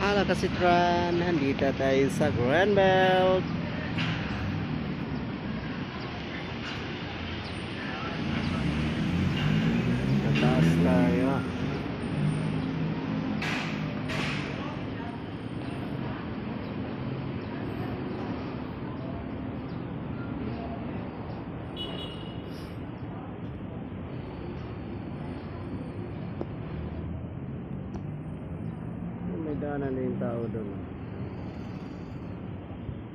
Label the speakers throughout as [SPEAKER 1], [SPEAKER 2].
[SPEAKER 1] Halo kasitran, nandito tayo sa Greenbelt. Sa taas tayo. May daanan na yung tao doon.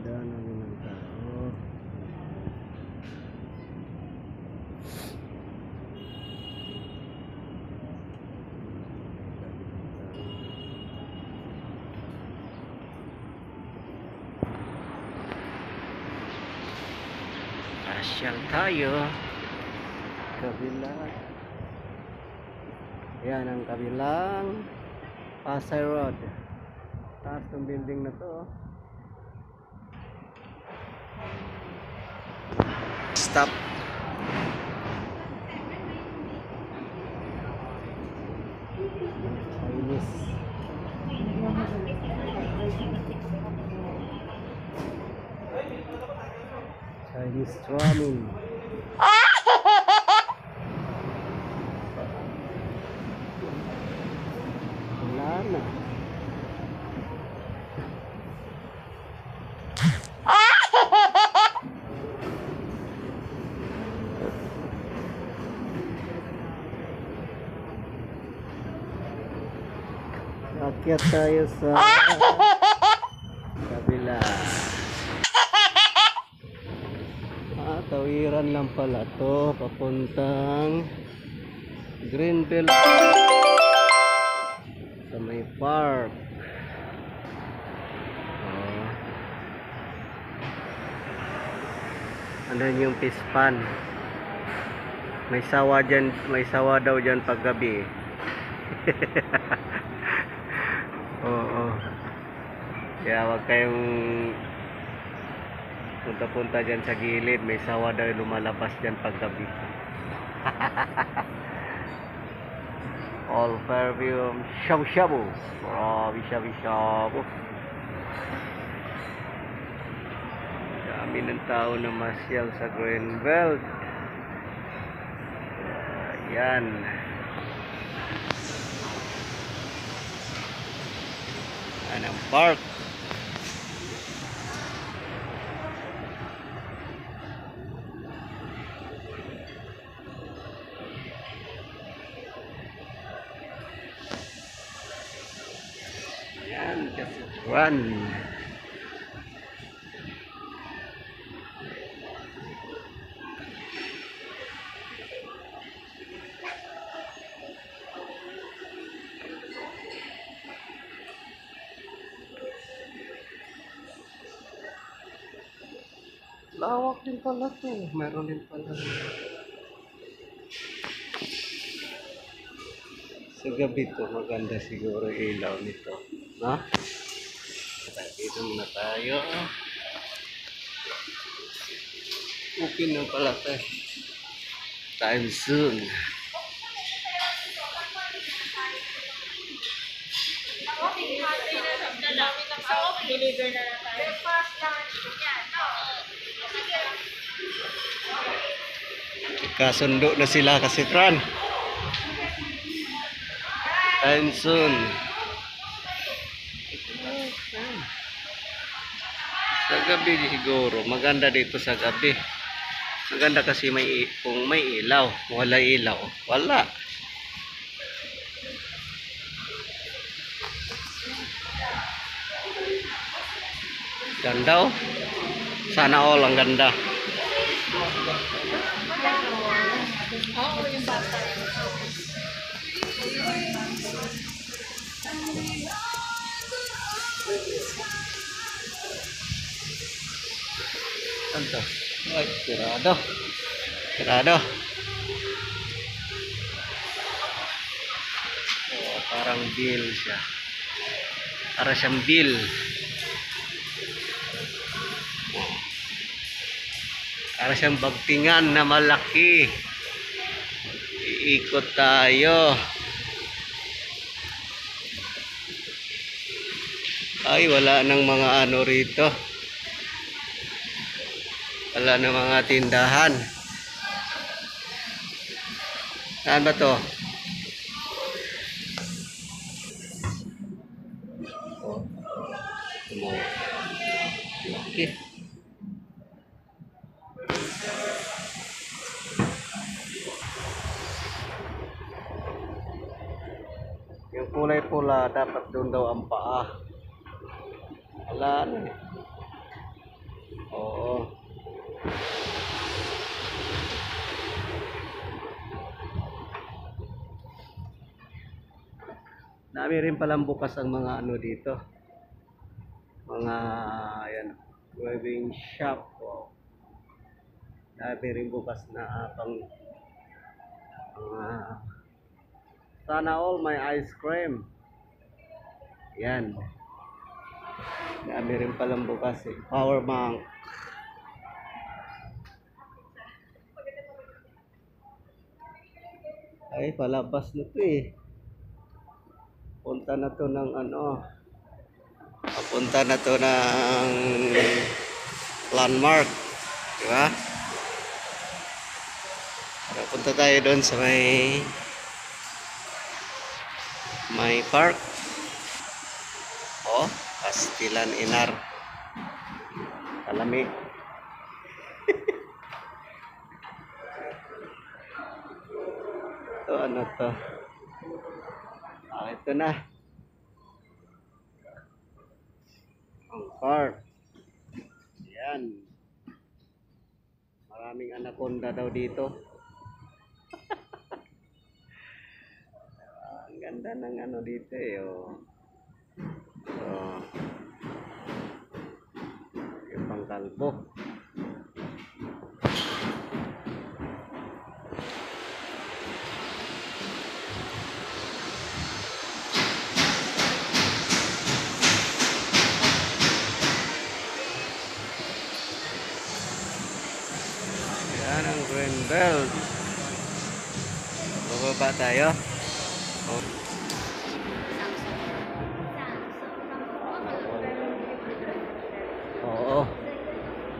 [SPEAKER 1] Daanan na yung tao. Pasyal tayo. Kabila. Yan ang kabilang Pasay Road. Taas ng building na to. Stop. Chinese. Chinese ramen. Wala na. Akyat tayo sa kabila. Tawiran lang pala to papuntang Greenbelt sa may park. Andun yung pispan. May sawa dyan, may sawa daw dyan pag gabi. Oo. Kaya wag kayong punta-punta dyan sa gilid. May sawa daw lumalabas dyan pag gabi. All Fairview shabu-shabu. Grabe shabu-shabu. Dami ng tao na masyal sa Greenbelt. Ayan. Ayan ang park. Ayan, just run. Lawak din pala to. Meron din pala. Sa gabi to, maganda siguro ilaw nito. No? Dito muna tayo. Okay na pala tayo. Time soon.
[SPEAKER 2] Deliver na lang tayo. Breakfast, lunch, yan.
[SPEAKER 1] Kasundo na sila kasi Tran. Time soon. Sa gabi siguro. Maganda dito sa gabi. Maganda kasi kung may ilaw. Wala ilaw. Wala. Ganda oh. Sana all ang ganda.
[SPEAKER 2] Oo, yung bata.
[SPEAKER 1] Anta. Ay, tirado. Tirado. Oh, parang bill siya. Para siyang bill. Para siyang bagtingan na malaki. Iikot tayo. Ay, wala nang mga ano rito. Wala nang mga tindahan. Saan ba to? Oh, tumawa. Okay. Yung kulay pula, dapat doon daw ang paa. Wala na eh. Oo. Dami rin palang bukas ang mga ano dito. Mga, ayan, wedding shop. Oh. Dami rin bukas na pang mga, sana all may ice cream. Yan. Dami rin palang bukas eh. Power bank. Ay, palabas na to eh. Punta na to ng ano. Papunta na to ng landmark. Diba? Punta tayo doon sa may park. Oh, Pastilan Inar. Kalami. Ito ano to? Ah, ito na. Ang park. Yan. Maraming anaconda daw dito. Ang ganda ng ano dito eh. Oh. Oh. Yung pangkalbo. Yan ang green belt. Bababa tayo. Oh. Oo.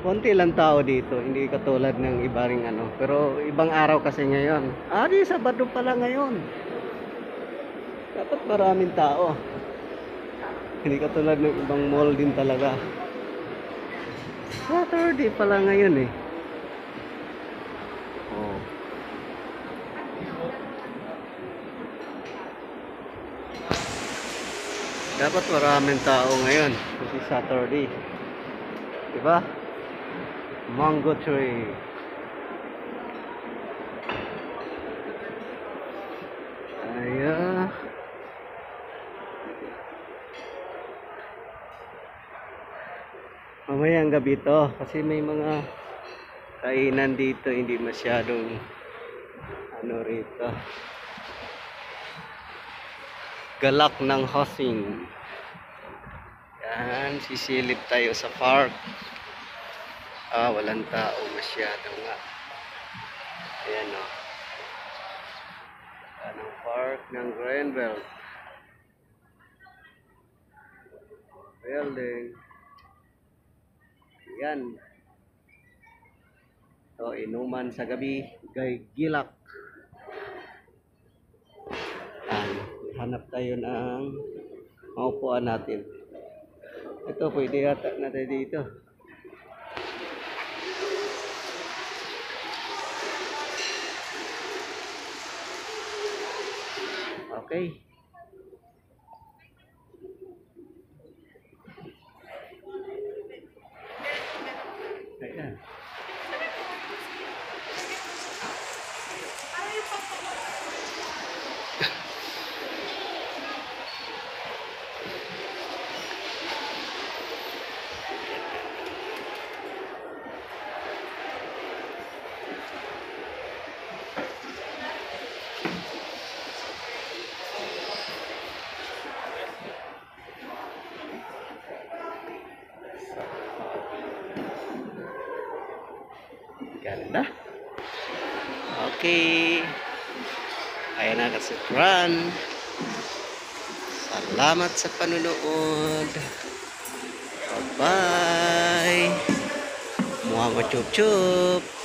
[SPEAKER 1] Konti lang tao dito, hindi katulad ng iba ring ano. Pero ibang araw kasi ngayon. Ah, di Sabado pala ngayon. Dapat maraming tao. Hindi katulad ng ibang mall din talaga. Saturday pala ngayon eh. Oh. Dapat maraming tao ngayon kasi Saturday. Diba? Mango tree. Ayan. Mamayang gabi to kasi may mga kainan dito, hindi masyadong ano rito. Galak ng Hosing. Yan, sisilip tayo sa park. Ah, walang tao masyado nga. Ayan o. Yan ang park ng Greenbelt. Building. Yan. So, inuman sa gabi. Gilak. Hanap tayo ng maupuan natin. Ito, pwede yata natin dito. Okay. Ayan. Ganda. Okay. Ayan na kasi run. Salamat sa panunood. Bye! Mga chup-chup!